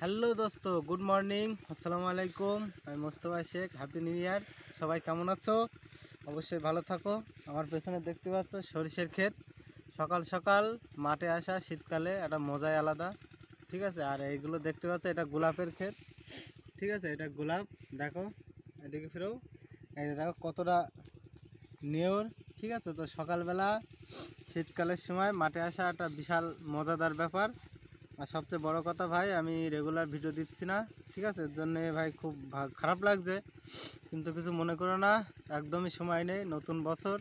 Hello দোস্ত, good morning, আসসালামু আলাইকুম। আমি Mostafa Sheikh. Happy new year. সবাই কেমন আছো? অবশ্যই ভালো থাকো। আমার পেছনে দেখতে পাচ্ছ সরিষার ক্ষেত। সকাল সকাল মাঠে আসা শীতকালে একটা মজাই আলাদা, ঠিক আছে। আর এইগুলো দেখতে পাচ্ছ, এটা গোলাপের ক্ষেত, ঠিক আছে। এটা গোলাপ, দেখো এদিকে ফিরেও, এই যে দেখো কতটা নেওর, ঠিক আছে। তো সকালবেলা শীতকালের সময় মাঠে আসা একটা বিশাল মজাদার ব্যাপার। আর সবচেয়ে বড় কথা ভাই, আমি রেগুলার ভিডিও দিচ্ছি না, ঠিক আছে। এর জন্যে ভাই খুব খারাপ লাগছে, কিন্তু কিছু মনে করো না। একদমই সময় নেই, নতুন বছর।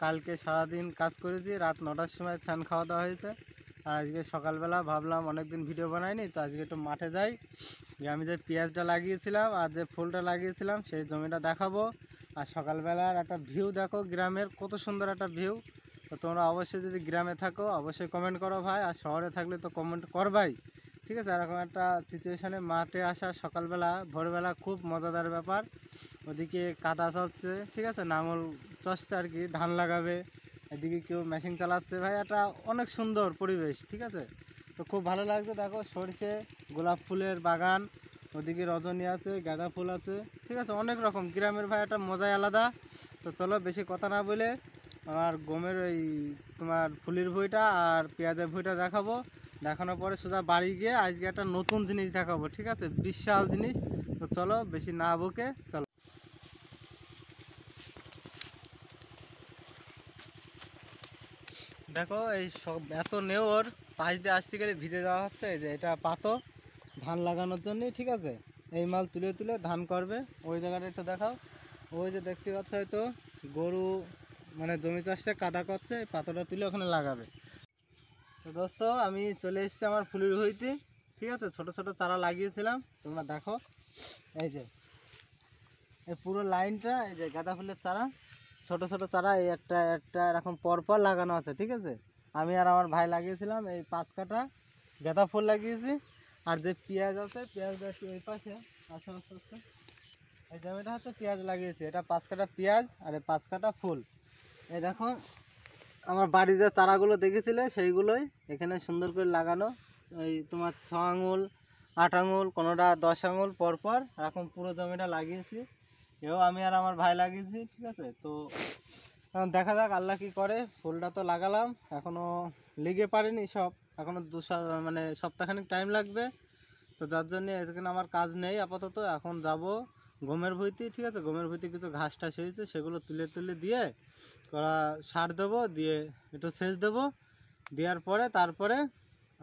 কালকে সারাদিন কাজ করেছি, রাত 9টার সময় স্নান খাওয়া দাওয়া হয়েছে। আর আজকে সকালবেলা ভাবলাম অনেকদিন ভিডিও বানাইনি, তো আজকে একটু মাঠে যাই, যে আমি যে পেঁয়াজটা লাগিয়েছিলাম আর যে ফুলটা লাগিয়েছিলাম সেই জমিটা দেখাবো। আর সকালবেলার একটা ভিউ দেখো, গ্রামের কত সুন্দর একটা ভিউ। তো তোমরা অবশ্যই যদি গ্রামে থাকো অবশ্যই কমেন্ট করো ভাই, আর শহরে থাকলে তো কমেন্ট করবাই, ঠিক আছে। এরকম একটা সিচুয়েশানে মাঠে আসা সকালবেলা ভোরবেলা খুব মজাদার ব্যাপার। ওদিকে কাদা চলছে, ঠিক আছে, নাঙল চষছে আর কি, ধান লাগাবে। এদিকে কেউ মেশিন চালাচ্ছে, ভাই একটা অনেক সুন্দর পরিবেশ, ঠিক আছে। তো খুব ভালো লাগছে, দেখো সরষে, গোলাপ ফুলের বাগান, ওদিকে রজনী আছে, গাঁদা ফুল আছে, ঠিক আছে। অনেক রকম গ্রামের ভাই একটা মজাই আলাদা। তো চলো বেশি কথা না বলে আমার গমের ওই তোমার ফুলের ভুঁইটা আর পেঁয়াজের ভুঁইটা দেখাবো। দেখানোর পরে সোজা বাড়ি গিয়ে আজকে একটা নতুন জিনিস দেখাবো, ঠিক আছে, বিশাল জিনিস। তো চলো বেশি না বকে চলো। দেখো এই সব এত নেওর পাশ দিয়ে আসতে গেলে ভিজে দেওয়া হচ্ছে। এই যে এটা পাতো ধান লাগানোর জন্যই, ঠিক আছে। এই মাল তুলে তুলে ধান করবে। ওই জায়গাটা একটু দেখাও। ওই যে দেখতে পাচ্ছ হয়তো গরু, মানে জমি চাষে কাদা করছে, এই পাথরটা তুলে ওখানে লাগাবে। তো দোস্ত, আমি চলে এসেছি আমার ফুলের ভুঁইতে, ঠিক আছে। ছোট ছোট চারা লাগিয়েছিলাম, তোমরা দেখো। এই যে এই পুরো লাইনটা, এই যে গাঁদা ফুলের চারা, ছোট ছোট চারা, এই একটা একটা এরকম পরপর লাগানো আছে, ঠিক আছে। আমি আর আমার ভাই লাগিয়েছিলাম এই 5 কাঠা গাঁদা ফুল লাগিয়েছি। আর যে পেঁয়াজ আছে, পেঁয়াজটা একটু এই পাশে আসে, আস্তে আস্তে। এই জমিটা হচ্ছে পেঁয়াজ লাগিয়েছি, এটা 5 কাঠা পেঁয়াজ আর এই 5 কাঠা ফুল। এই দেখো আমার বাড়ির যে চারাগুলো দেখেছিলে সেইগুলোই এখানে সুন্দর করে লাগানো। এই তোমার 6 আঙুল, 8 আঙুল, কোনোটা 10 আঙুল পরপর এখন পুরো জমিটা লাগিয়েছি। এও আমি আর আমার ভাই লাগিয়েছি, ঠিক আছে। তো এখন দেখা যাক আল্লাহ কি করে। ফুলটা তো লাগালাম, এখনও লেগে পারেনি সব, এখনও মানে সপ্তাহখানিক টাইম লাগবে। তো যার জন্য এখানে আমার কাজ নেই আপাতত। এখন যাব গমের ভুঁইতে, ঠিক আছে। গমের ভুঁইতে কিছু ঘাস টাস হয়েছে, সেগুলো তুলে তুলে দিয়ে ওরা সার দেবো, দিয়ে একটু সেচ দেবো। দেওয়ার পরে তারপরে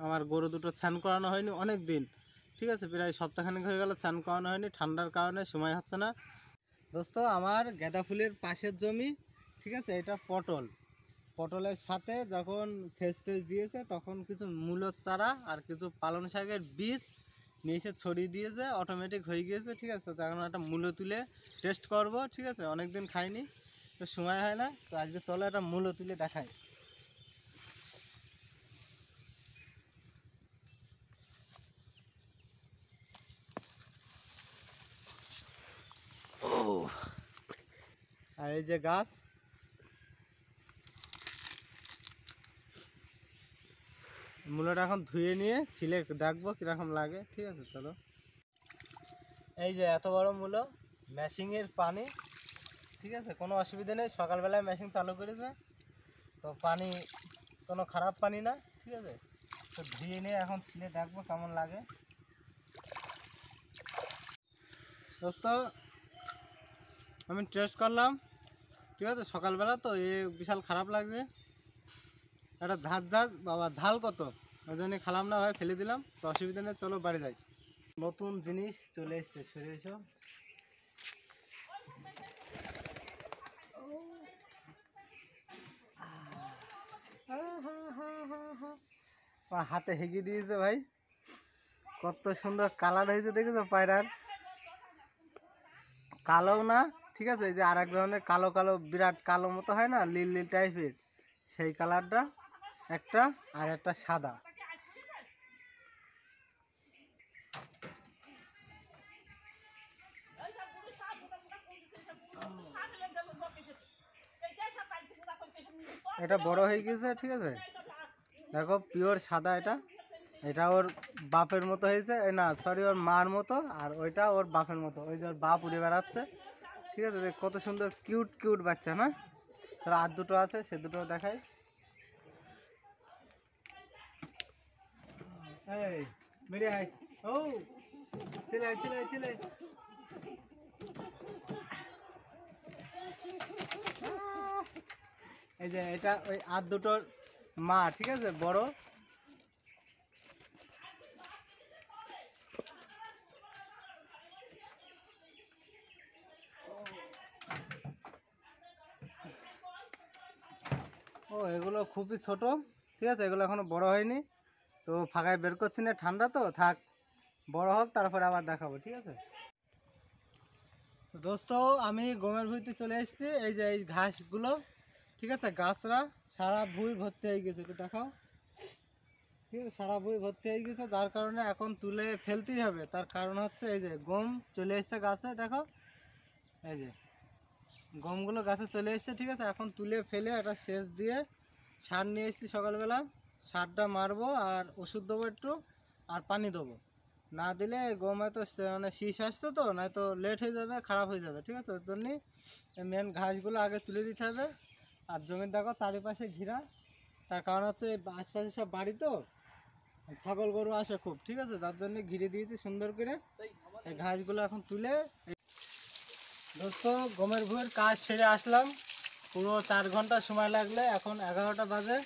আমার গরু দুটো স্নান করানো হয়নি অনেক দিন, ঠিক আছে, প্রায় সপ্তাহখানেক হয়ে গেল স্নান করানো হয়নি, ঠান্ডার কারণে সময় হচ্ছে না। দোস্ত, আমার গাঁদা ফুলের পাশের জমি, ঠিক আছে, এটা পটল। পটলের সাথে যখন সেচ টেচ দিয়েছে তখন কিছু মূলোর চারা আর কিছু পালং শাকের বীজ নিয়ে এসে ছড়িয়ে দিয়েছে, অটোমেটিক হয়ে গিয়েছে, ঠিক আছে। তো এখন একটা মূলো তুলে টেস্ট করব, ঠিক আছে। অনেক দিন খাইনি, তো সময় হয় না। তো আজকে চলো একটা মূলো তুলে দেখাই। আর এই যে গাছ, মূলোটা এখন ধুয়ে নিয়ে ছিলে দেখবো কীরকম লাগে, ঠিক আছে, চলো। এই যে এত বড় মূলো, মেশিনের পানি, ঠিক আছে, কোনো অসুবিধা নেই। সকালবেলায় মেশিন চালু করেছে, তো পানি কোনো খারাপ পানি না, ঠিক আছে। তো ধুয়ে নিয়ে এখন ছিলে দেখবো কেমন লাগে। দোস্ত, আমি টেস্ট করলাম, ঠিক আছে। সকালবেলা তো এ বিশাল খারাপ লাগছে, একটা ঝাঁঝ ঝাঁঝ, বাবা ঝাল কত, ওই জন্য খালাম না ভাই, ফেলে দিলাম। তো অসুবিধা নেই, চলো বাড়ি যাই। নতুন জিনিস চলে এসছে, সরে এসো। আমার হাতে হেগে দিয়েছে ভাই, কত সুন্দর কালার হয়েছে দেখেছো পায়রার। কালো না, ঠিক আছে, এই যে আর এক ধরনের কালো কালো বিরাট কালো মতো হয় না, নীল নীল টাইপের, সেই কালারটা একটা, আর একটা সাদা। এটা বড় হয়ে গেছে, ঠিক আছে। দেখো পিওর সাদা এটা, এটা ওর বাপের মতো হয়েছে, এই না সরি ওর মার মতো, আর ওইটা ওর বাপের মতো, ওই যে ওর বাপ উড়ে বেড়াচ্ছে। ঠিক আছে, কত সুন্দর কিউট কিউট বাচ্চা না? তার আর দুটো আছে, সে দুটো দেখাই। এই বেরিয়ে আয়, ও চলে আয় চলে আয় চলে আয়। এই যে এটা ওই আর দুটোর মা, ঠিক আছে, বড়। ও এগুলো খুবই ছোট, ঠিক আছে, এগুলো এখনো বড় হয়নি, তো ফাঁকায় বের করছি না, ঠান্ডা তো থাক, বড় হোক তারপরে আবার দেখাবো, ঠিক আছে। দোস্ত আমি গমের ভুঁইতে চলে এসেছি, এই যে এই ঘাসগুলো, ঠিক আছে, গাছরা সারা ভুঁই ভর্তি হয়ে গেছে, একটু দেখাও। ঠিক আছে, সারা ভুঁই ভর্তি হয়ে গেছে, যার কারণে এখন তুলে ফেলতেই হবে। তার কারণ হচ্ছে এই যে গম চলে এসছে গাছে, দেখো এই যে গমগুলো গাছে চলে এসছে, ঠিক আছে। এখন তুলে ফেলে একটা সেচ দিয়ে সার নিয়ে এসেছি সকালবেলা, সারটা মারবো আর ওষুধ দেবো একটু, আর পানি দেবো। না দিলে গমে তো মানে শীষ আসতো, তো নয়তো লেট হয়ে যাবে, খারাপ হয়ে যাবে, ঠিক আছে। ওর জন্যই মেন ঘাসগুলো আগে তুলে দিতে হবে। আর জমির দেখো চারিপাশে ঘিরা, তার কারণ হচ্ছে আশপাশে সব বাড়ি তো, ছাগল গরু আসে খুব, ঠিক আছে, যার জন্য ঘিরে দিয়েছি সুন্দর করে। এই ঘাসগুলো এখন তুলে, দোস্ত গমের ভুঁইয়ের কাজ সেরে আসলাম, পুরো 4 ঘন্টা সময় লাগলে, এখন 11টা বাজে।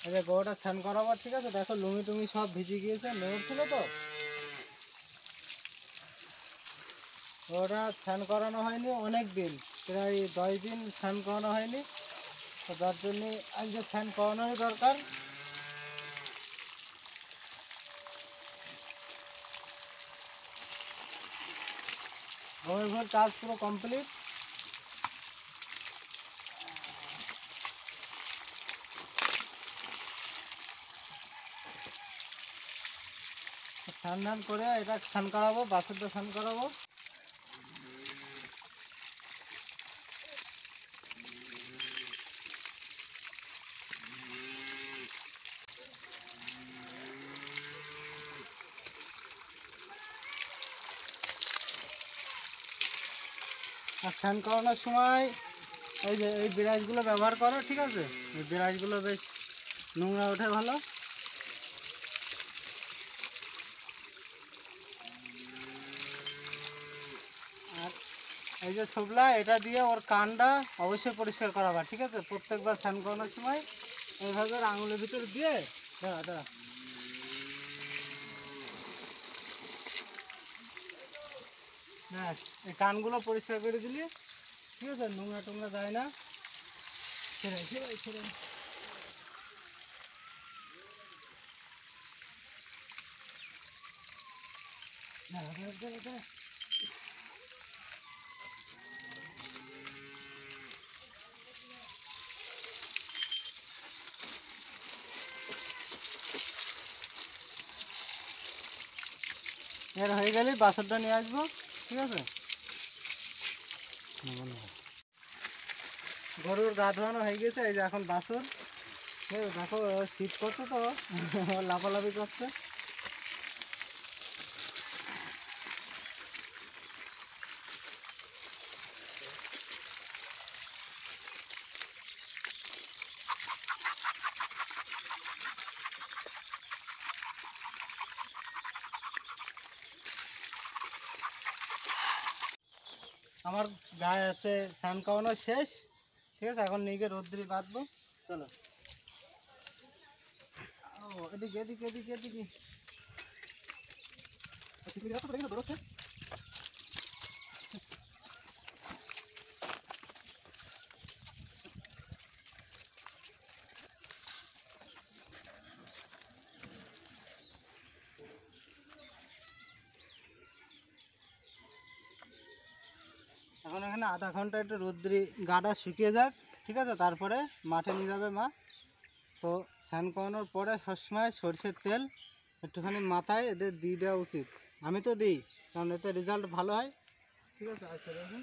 এই যে গরুটা স্নান করাবো, ঠিক আছে, দেখো লুঙ্গি টুঙ্গি সব ভিজে গিয়েছে, নেউর ছিল তো, গরুটা স্নান করানো হয়নি অনেক দিন, প্রায় 10 দিন স্নান করানো হয়নি, তো যার জন্যে আজকে স্নান করানোরই দরকার। গমের ভুঁইয়ের কাজ পুরো কমপ্লিট। স্নান টান করে এটা স্নান করাবো, বাছুরটা স্নান করাবো। আর স্নান করানোর সময় এই যে এই ব্রাশগুলো ব্যবহার করো, ঠিক আছে, এই ব্রাশগুলো বেশ নোংরা ওঠে ভালো। আর এই যে ছোবলা, এটা দিয়ে ওর কানটা অবশ্যই পরিষ্কার করাবা, ঠিক আছে, প্রত্যেকবার স্নান করানোর সময় এইভাবে ওর আঙুলের ভিতর দিয়ে, দাঁড়া দাঁড়া, হ্যাঁ, এই কানগুলো পরিষ্কার করে দিলি, ঠিক আছে, নোংরা টোংরা যায় না। ছেড়ে ছেড়ে ছেড়ে, দাঁড়া দাঁড়া দাঁড়া দাঁড়া। এর হয়ে গেলে বাছরটা নিয়ে আসবো, ঠিক আছে। গরুর গা ধোয়ানো হয়ে গেছে, এই যে এখন বাছর, দেখো শীত করছে তো লাফালাফি করছে। আমার গায়ে আছে স্নান করানো শেষ, ঠিক আছে, এখন নিয়ে গিয়ে রোদ্রি বাঁধবো, চলো। ও এদিকে এদিকে এদিকে এদিকে, দৌড়চ্ছে। এখন এখানে আধা ঘন্টা একটু রোদ্রি গাটা শুকিয়ে যাক, ঠিক আছে, তারপরে মাঠে নিয়ে যাবে মা। তো স্নান করানোর পরে সবসময় সরষের তেল একটুখানি মাথায় এদের দিয়ে দেওয়া উচিত, আমি তো দিই, কারণ এতে রেজাল্ট ভালো হয়, ঠিক আছে। আর সেটা এখন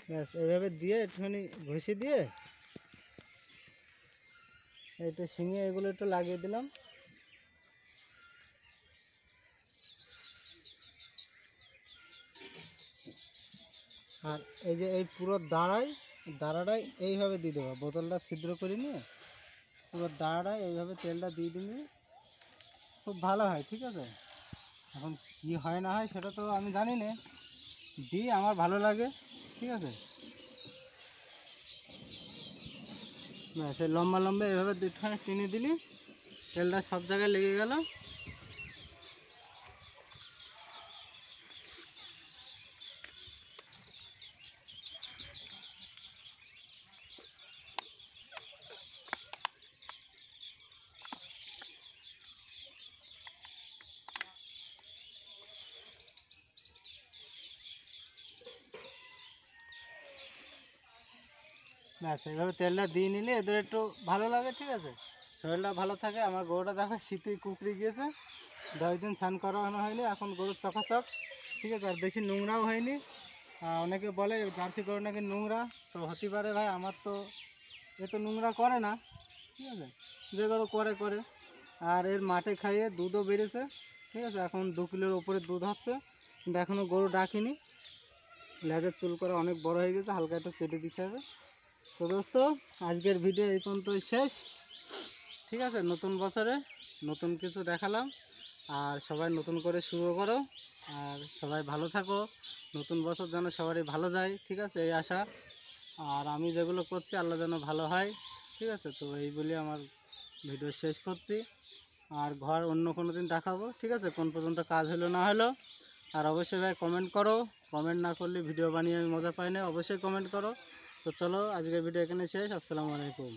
ব্যাস এইভাবে দিয়ে একটুখানি ঘষে দিয়ে এইটা শিঙে এগুলো একটু লাগিয়ে দিলাম। আর এই যে এই পুরো দাঁড়াটাই এইভাবে দিয়ে দেবো, বোতলটা ছিদ্র করে নিয়ে পুরো দাঁড়াটাই এইভাবে তেলটা দিয়ে দিবি, খুব ভালো হয়। ঠিক আছে, এখন কি হয় না হয় সেটা তো আমি জানি না, দিই আমার ভালো লাগে। ঠিক আছে, ব্যাস এই লম্বা লম্বা এইভাবে দুটোখানে টেনে দিলি তেলটা সব জায়গায় লেগে গেল। ব্যাস এইভাবে তেলটা দিয়ে নিলে এদের একটু ভালো লাগে। ঠিক আছে, শরীরটা ভালো থাকে। আমার গরুটা দেখো শীতে কুকড়ে গিয়েছে, 10 দিন স্নান করানো হয়নি, এখন গরুর চকাচক। ঠিক আছে, আর বেশি নোংরাও হয়নি। অনেকে বলে জার্সি গরু নাকি নোংরা, তো হতে পারে ভাই, আমার তো এ তো নোংরা করে না। ঠিক আছে, যে গরু করে করে। আর এর মাঠে খাইয়ে দুধও বেড়েছে। ঠিক আছে, এখন 2 কিলোর ওপরে দুধ হচ্ছে, কিন্তু এখনও গরু ডাকিনি। লেজের চুল করে অনেক বড় হয়ে গেছে, হালকা একটু কেটে দিতে হবে। তো দোস্ত, আজকের ভিডিও এই পর্যন্তই শেষ। ঠিক আছে, নতুন বছরে নতুন কিছু দেখালাম। আর সবাই নতুন করে শুরু করো, আর সবাই ভালো থাকো। নতুন বছর যেন সবারই ভালো যায়। ঠিক আছে, এই আশা। আর আমি যেগুলো করছি আল্লাহ যেন ভালো হয়। ঠিক আছে, তো এই বলে আমার ভিডিও শেষ করছি। আর ঘর অন্য কোনো দিন দেখাবো। ঠিক আছে, কোন পর্যন্ত কাজ হলো না হলো। আর অবশ্যই ভাই কমেন্ট করো, কমেন্ট না করলে ভিডিও বানিয়ে আমি মজা পাই না, অবশ্যই কমেন্ট করো। তো চলো, আজকের ভিডিও এখানে শেষ। আসসালামু আলাইকুম।